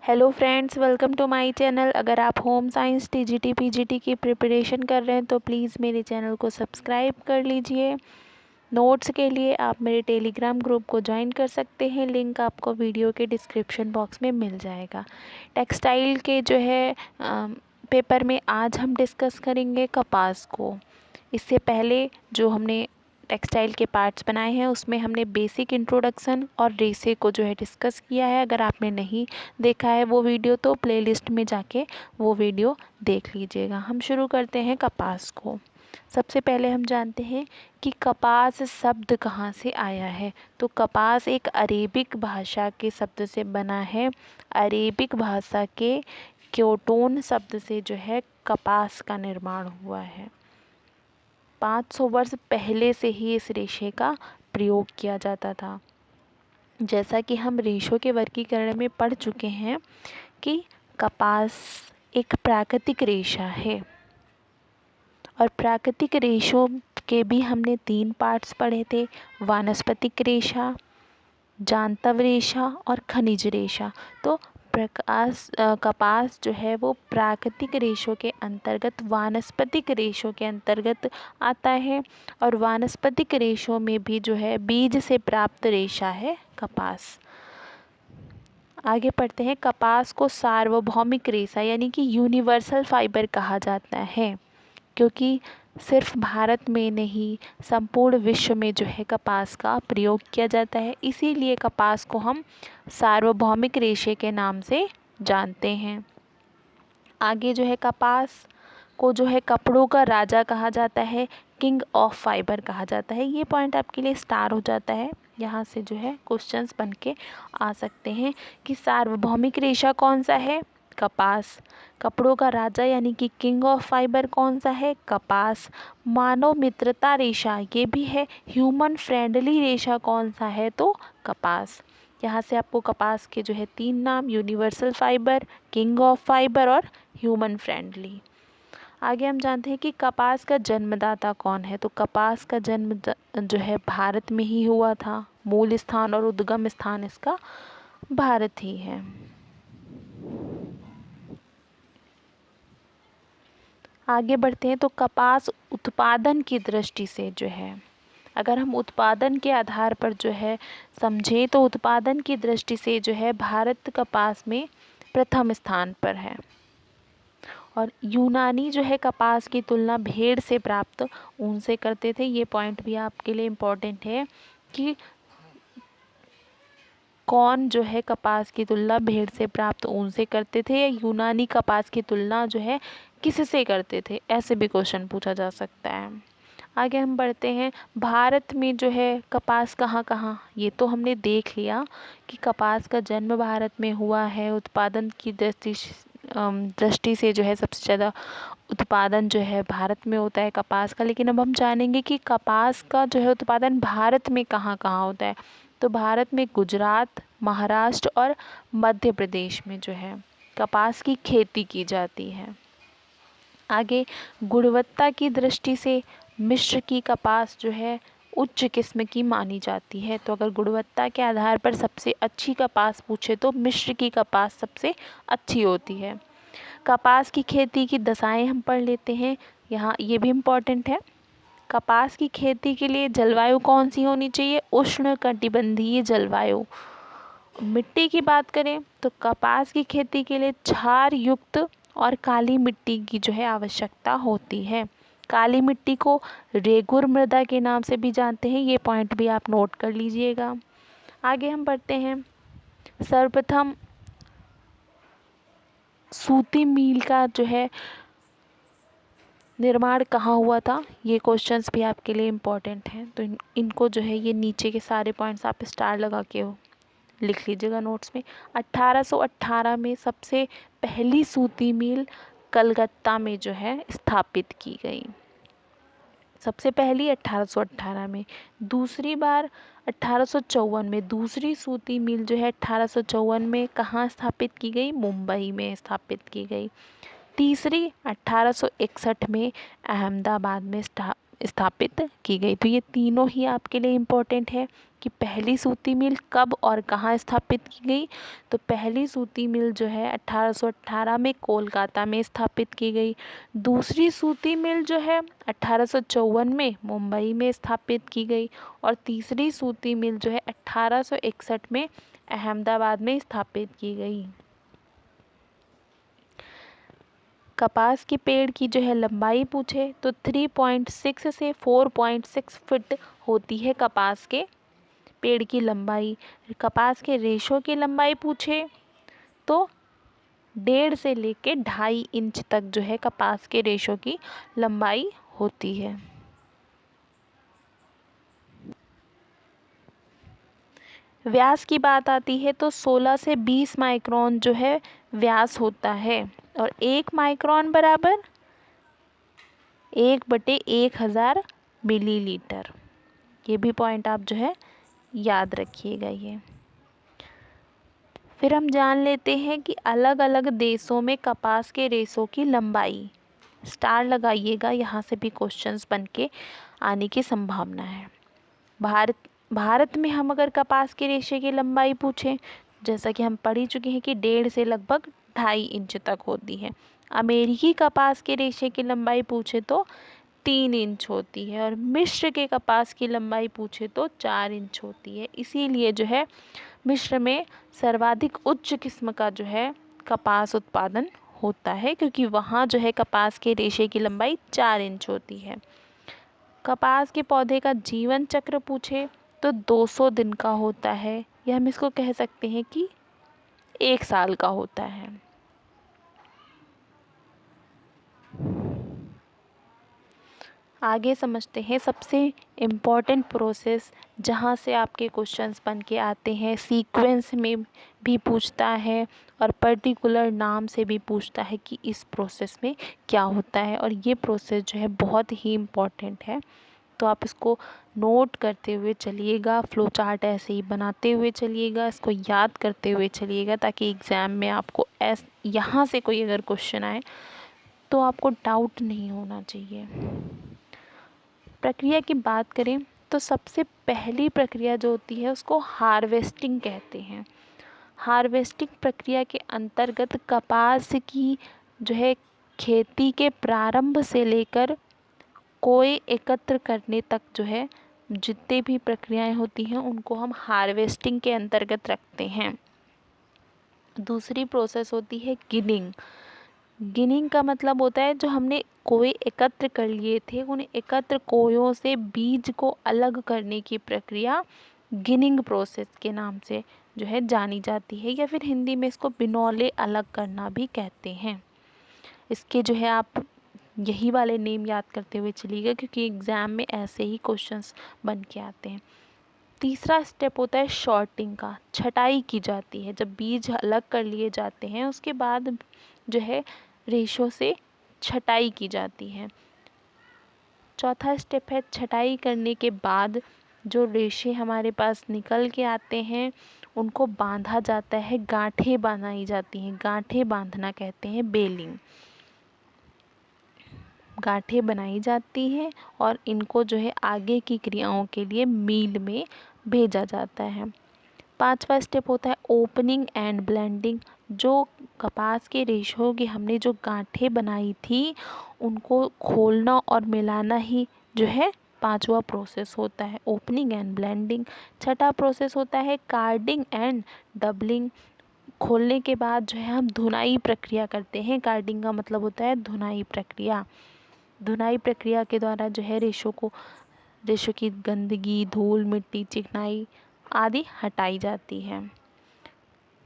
Hello friends, welcome to my channel. अगर आप home science TGT PGT की preparation कर रहे हैं तो प्लीज़ मेरे चैनल को सब्सक्राइब कर लीजिए। नोट्स के लिए आप मेरे टेलीग्राम ग्रुप को ज्वाइन कर सकते हैं, लिंक आपको वीडियो के डिस्क्रिप्शन बॉक्स में मिल जाएगा। टेक्सटाइल के जो है पेपर में आज हम डिस्कस करेंगे कपास को। इससे पहले जो हमने टेक्सटाइल के पार्ट्स बनाए हैं उसमें हमने बेसिक इंट्रोडक्शन और रेसे को जो है डिस्कस किया है। अगर आपने नहीं देखा है वो वीडियो तो प्लेलिस्ट में जाके वो वीडियो देख लीजिएगा। हम शुरू करते हैं कपास को। सबसे पहले हम जानते हैं कि कपास शब्द कहाँ से आया है। तो कपास एक अरेबिक भाषा के शब्द से बना है। अरेबिक भाषा के क्योटोन शब्द से जो है कपास का निर्माण हुआ है। 500 वर्ष पहले से ही इस रेशे का प्रयोग किया जाता था। जैसा कि हम रेशों के वर्गीकरण में पढ़ चुके हैं कि कपास एक प्राकृतिक रेशा है और प्राकृतिक रेशों के भी हमने 3 पार्ट्स पढ़े थे, वानस्पतिक रेशा, जांतव रेशा और खनिज रेशा। तो कपास जो है वो प्राकृतिक रेशों के अंतर्गत वानस्पतिक रेशों के अंतर्गत आता है और वानस्पतिक रेशों में भी जो है बीज से प्राप्त रेशा है कपास। आगे पढ़ते हैं। कपास को सार्वभौमिक रेशा यानी कि यूनिवर्सल फाइबर कहा जाता है, क्योंकि सिर्फ भारत में नहीं संपूर्ण विश्व में जो है कपास का प्रयोग किया जाता है, इसीलिए कपास को हम सार्वभौमिक रेशे के नाम से जानते हैं। आगे जो है कपास को जो है कपड़ों का राजा कहा जाता है, किंग ऑफ फाइबर कहा जाता है। ये पॉइंट आपके लिए स्टार हो जाता है, यहाँ से जो है क्वेश्चंस बन के आ सकते हैं कि सार्वभौमिक रेशा कौन सा है, कपास। कपड़ों का राजा यानी कि किंग ऑफ फाइबर कौन सा है, कपास। मानव मित्रता रेशा ये भी है। ह्यूमन फ्रेंडली रेशा कौन सा है, तो कपास। यहाँ से आपको कपास के जो है 3 नाम, universal fibre, king of fibre और ह्यूमन फ्रेंडली। आगे हम जानते हैं कि कपास का जन्मदाता कौन है। तो कपास का जन्म जो है भारत में ही हुआ था। मूल स्थान और उद्गम स्थान इसका भारत ही है। आगे बढ़ते हैं। तो कपास उत्पादन की दृष्टि से जो है, अगर हम उत्पादन के आधार पर जो है समझें तो उत्पादन की दृष्टि से जो है भारत कपास में प्रथम स्थान पर है। और यूनानी जो है कपास की तुलना भेड़ से प्राप्त ऊन से करते थे। ये पॉइंट भी आपके लिए इम्पोर्टेंट है कि कौन जो है कपास की तुलना भेड़ से प्राप्त ऊन से करते थे, या यूनानी कपास की तुलना जो है किससे करते थे, ऐसे भी क्वेश्चन पूछा जा सकता है। आगे हम बढ़ते हैं। भारत में जो है कपास कहाँ कहाँ, ये तो हमने देख लिया कि कपास का जन्म भारत में हुआ है। उत्पादन की दृष्टि से जो है सबसे ज़्यादा उत्पादन जो है भारत में होता है कपास का। लेकिन अब हम जानेंगे कि कपास का जो है उत्पादन भारत में कहाँ कहाँ होता है। तो भारत में गुजरात, महाराष्ट्र और मध्य प्रदेश में जो है कपास की खेती की जाती है। आगे गुणवत्ता की दृष्टि से मिस्र की कपास जो है उच्च किस्म की मानी जाती है। तो अगर गुणवत्ता के आधार पर सबसे अच्छी कपास पूछे तो मिस्र की कपास सबसे अच्छी होती है। कपास की खेती की दशाएं हम पढ़ लेते हैं, यहाँ ये भी इम्पॉर्टेंट है। कपास की खेती के लिए जलवायु कौन सी होनी चाहिए, उष्ण कटिबंधीय जलवायु। मिट्टी की बात करें तो कपास की खेती के लिए क्षार युक्त और काली मिट्टी की जो है आवश्यकता होती है। काली मिट्टी को रेगुर मृदा के नाम से भी जानते हैं, ये पॉइंट भी आप नोट कर लीजिएगा। आगे हम बढ़ते हैं। सर्वप्रथम सूती मील का जो है निर्माण कहाँ हुआ था, ये क्वेश्चंस भी आपके लिए इम्पोर्टेंट हैं। तो इनको जो है ये नीचे के सारे पॉइंट्स आप स्टार लगा के लिख लीजिएगा नोट्स में। 1818 में सबसे पहली सूती मिल कलकत्ता में जो है स्थापित की गई, सबसे पहली 1818 में। दूसरी बार 1854 में दूसरी सूती मिल जो है 1854 में कहाँ स्थापित की गई, मुंबई में स्थापित की गई। तीसरी 1861 में अहमदाबाद में स्थापित की गई। तो ये तीनों ही आपके लिए इम्पोर्टेंट है कि पहली सूती मिल कब और कहाँ स्थापित की गई। तो पहली सूती मिल जो है 1818 में कोलकाता में स्थापित की गई। दूसरी सूती मिल जो है 1854 में मुंबई में स्थापित की गई। और तीसरी सूती मिल जो है 1861 में अहमदाबाद में स्थापित की गई। कपास के पेड़ की जो है लंबाई पूछे तो 3.6 से 4.6 फीट होती है कपास के पेड़ की लंबाई। कपास के रेशों की लंबाई पूछे तो 1.5 से लेके 2.5 इंच तक जो है कपास के रेशों की लंबाई होती है। व्यास की बात आती है तो 16 से 20 माइक्रोन जो है व्यास होता है। और 1 माइक्रोन बराबर 1/1000 मिलीलीटर। ये भी पॉइंट आप जो है याद रखिएगा। ये फिर हम जान लेते हैं कि अलग अलग देशों में कपास के रेशों की लंबाई। स्टार लगाइएगा, यहाँ से भी क्वेश्चंस बन के आने की संभावना है। भारत में हम अगर कपास के रेशे की लंबाई पूछें, जैसा कि हम पढ़ ही चुके हैं कि 1.5 से लगभग 2.5 इंच तक होती है। अमेरिकी कपास के रेशे की लंबाई पूछे तो 3 इंच होती है। और मिस्र के कपास की लंबाई पूछे तो 4 इंच होती है। इसीलिए जो है मिस्र में सर्वाधिक उच्च किस्म का जो है कपास उत्पादन होता है, क्योंकि वहाँ जो है कपास के रेशे की लंबाई 4 इंच होती है। कपास के पौधे का जीवन चक्र पूछे तो 200 दिन का होता है, या हम इसको कह सकते हैं कि 1 साल का होता है। आगे समझते हैं सबसे इम्पॉर्टेंट प्रोसेस जहाँ से आपके क्वेश्चंस बन के आते हैं। सीक्वेंस में भी पूछता है और पर्टिकुलर नाम से भी पूछता है कि इस प्रोसेस में क्या होता है। और ये प्रोसेस जो है बहुत ही इम्पॉर्टेंट है, तो आप इसको नोट करते हुए चलिएगा। फ्लो चार्ट ऐसे ही बनाते हुए चलिएगा, इसको याद करते हुए चलिएगा, ताकि एग्ज़ाम में आपको यहाँ से कोई अगर क्वेश्चन आए तो आपको डाउट नहीं होना चाहिए। प्रक्रिया की बात करें तो सबसे पहली प्रक्रिया जो होती है उसको हार्वेस्टिंग कहते हैं। हार्वेस्टिंग प्रक्रिया के अंतर्गत कपास की जो है खेती के प्रारंभ से लेकर कोई एकत्र करने तक जो है जितने भी प्रक्रियाएं होती हैं उनको हम हार्वेस्टिंग के अंतर्गत रखते हैं। दूसरी प्रोसेस होती है गिनिंग। गिनिंग का मतलब होता है जो हमने कोय एकत्र कर लिए थे, उन एकत्र कोयों से बीज को अलग करने की प्रक्रिया गिनिंग प्रोसेस के नाम से जो है जानी जाती है, या फिर हिंदी में इसको बिनौले अलग करना भी कहते हैं। इसके जो है आप यही वाले नेम याद करते हुए चलिएगा, क्योंकि एग्ज़ाम में ऐसे ही क्वेश्चंस बन के आते हैं। तीसरा स्टेप होता है शॉर्टिंग का, छटाई की जाती है। जब बीज अलग कर लिए जाते हैं उसके बाद जो है रेशों से छटाई की जाती है। चौथा स्टेप है छटाई करने के बाद जो रेशे हमारे पास निकल के आते हैं उनको बांधा जाता है, गांठें बनाई जाती हैं। गांठें बांधना कहते हैं बेलिंग। गांठें बनाई जाती हैं और इनको जो है आगे की क्रियाओं के लिए मील में भेजा जाता है। पांचवा स्टेप होता है ओपनिंग एंड ब्लेंडिंग। जो कपास के रेशों की हमने जो गांठें बनाई थी उनको खोलना और मिलाना ही जो है पांचवा प्रोसेस होता है ओपनिंग एंड ब्लेंडिंग। छठा प्रोसेस होता है कार्डिंग एंड डबलिंग। खोलने के बाद जो है हम धुनाई प्रक्रिया करते हैं। कार्डिंग का मतलब होता है धुनाई प्रक्रिया। धुनाई प्रक्रिया के द्वारा जो है रेशों की गंदगी, धूल, मिट्टी, चिकनाई आदि हटाई जाती है।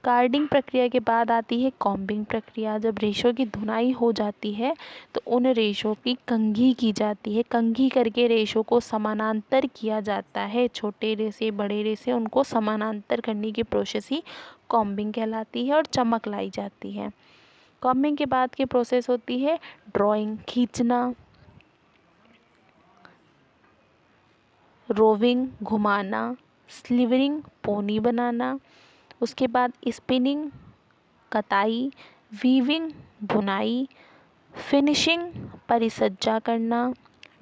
कार्डिंग प्रक्रिया के बाद आती है कॉम्बिंग प्रक्रिया। जब रेशों की धुनाई हो जाती है तो उन रेशों की कंघी की जाती है। कंघी करके रेशों को समानांतर किया जाता है। छोटे रेशे, बड़े रेशे, उनको समानांतर करने की प्रोसेस ही कॉम्बिंग कहलाती है और चमक लाई जाती है। कॉम्बिंग के बाद की प्रोसेस होती है ड्राइंग, खींचना, रोविंग, घुमाना, स्लीवरिंग, पोनी बनाना। उसके बाद स्पिनिंग, कताई, वीविंग, बुनाई, फिनिशिंग, परिसज्जा करना,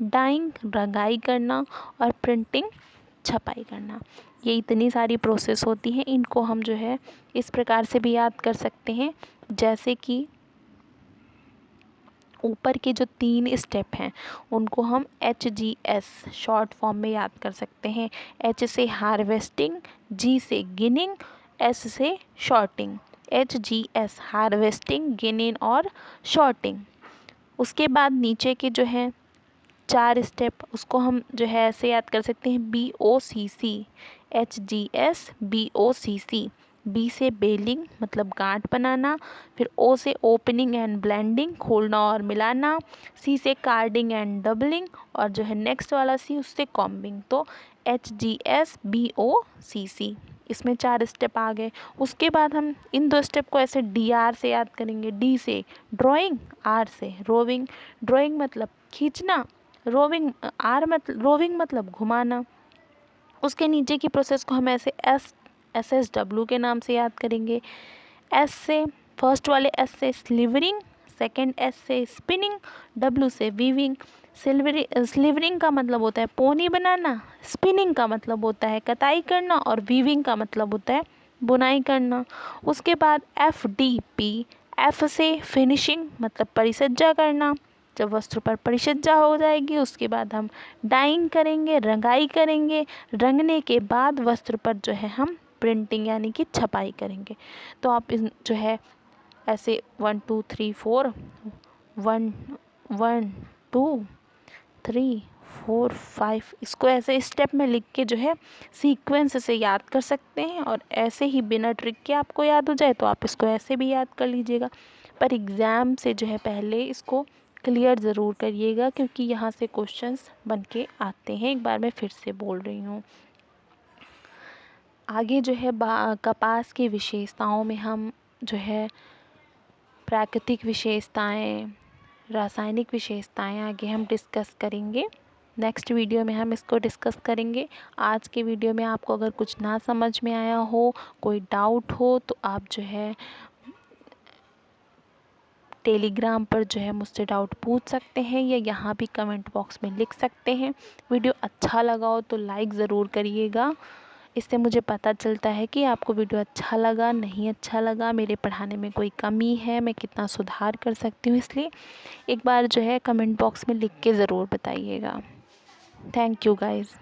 डाइंग रंगाई करना और प्रिंटिंग छपाई करना। ये इतनी सारी प्रोसेस होती हैं, इनको हम जो है इस प्रकार से भी याद कर सकते हैं, जैसे कि ऊपर के जो 3 स्टेप हैं उनको हम HGS शॉर्ट फॉर्म में याद कर सकते हैं। H से हार्वेस्टिंग, G से गिनिंग, S से शॉर्टिंग। HGS हार्वेस्टिंग, गिनिंग और शॉर्टिंग। उसके बाद नीचे के जो हैं 4 स्टेप उसको हम जो है ऐसे याद कर सकते हैं, BOCC। HGS BOCC। बी से बेलिंग मतलब गांठ बनाना, फिर ओ से ओपनिंग एंड ब्लेंडिंग खोलना और मिलाना, सी से कार्डिंग एंड डबलिंग, और जो है नेक्स्ट वाला सी उससे कॉम्बिंग। तो HGS BOCC, इसमें 4 स्टेप आ गए। उसके बाद हम इन 2 स्टेप को ऐसे DR से याद करेंगे। D से ड्राइंग, R से रोविंग। ड्राइंग मतलब खींचना, रोविंग रोविंग मतलब घुमाना। उसके नीचे की प्रोसेस को हम ऐसे SSW के नाम से याद करेंगे। S से फर्स्ट वाले S से स्लीवरिंग, सेकंड S से स्पिनिंग, W से वीविंग। स्लीवरिंग का मतलब होता है पोनी बनाना, स्पिनिंग का मतलब होता है कताई करना, और वीविंग का मतलब होता है बुनाई करना। उसके बाद FDP, F से फिनिशिंग मतलब परिसज्जा करना। जब वस्त्र पर परिसज्जा हो जाएगी उसके बाद हम डाइंग करेंगे, रंगाई करेंगे। रंगने के बाद वस्त्र पर जो है हम प्रिंटिंग यानी कि छपाई करेंगे। तो आप इस जो है ऐसे 1 2 3 4 1 1 2 3 4 5 इसको ऐसे स्टेप में लिख के जो है सीक्वेंस से याद कर सकते हैं। और ऐसे ही बिना ट्रिक के आपको याद हो जाए तो आप इसको ऐसे भी याद कर लीजिएगा। पर एग्ज़ाम से जो है पहले इसको क्लियर ज़रूर करिएगा, क्योंकि यहाँ से क्वेश्चंस बन के आते हैं। एक बार मैं फिर से बोल रही हूँ। आगे जो है कपास की विशेषताओं में हम जो है प्राकृतिक विशेषताएं, रासायनिक विशेषताएं आगे हम डिस्कस करेंगे। नेक्स्ट वीडियो में हम इसको डिस्कस करेंगे। आज के वीडियो में आपको अगर कुछ ना समझ में आया हो, कोई डाउट हो, तो आप जो है टेलीग्राम पर जो है मुझसे डाउट पूछ सकते हैं, या यहाँ भी कमेंट बॉक्स में लिख सकते हैं। वीडियो अच्छा लगा हो तो लाइक ज़रूर करिएगा, इससे मुझे पता चलता है कि आपको वीडियो अच्छा लगा, नहीं अच्छा लगा, मेरे पढ़ाने में कोई कमी है, मैं कितना सुधार कर सकती हूँ। इसलिए एक बार जो है कमेंट बॉक्स में लिख के ज़रूर बताइएगा। Thank you guys.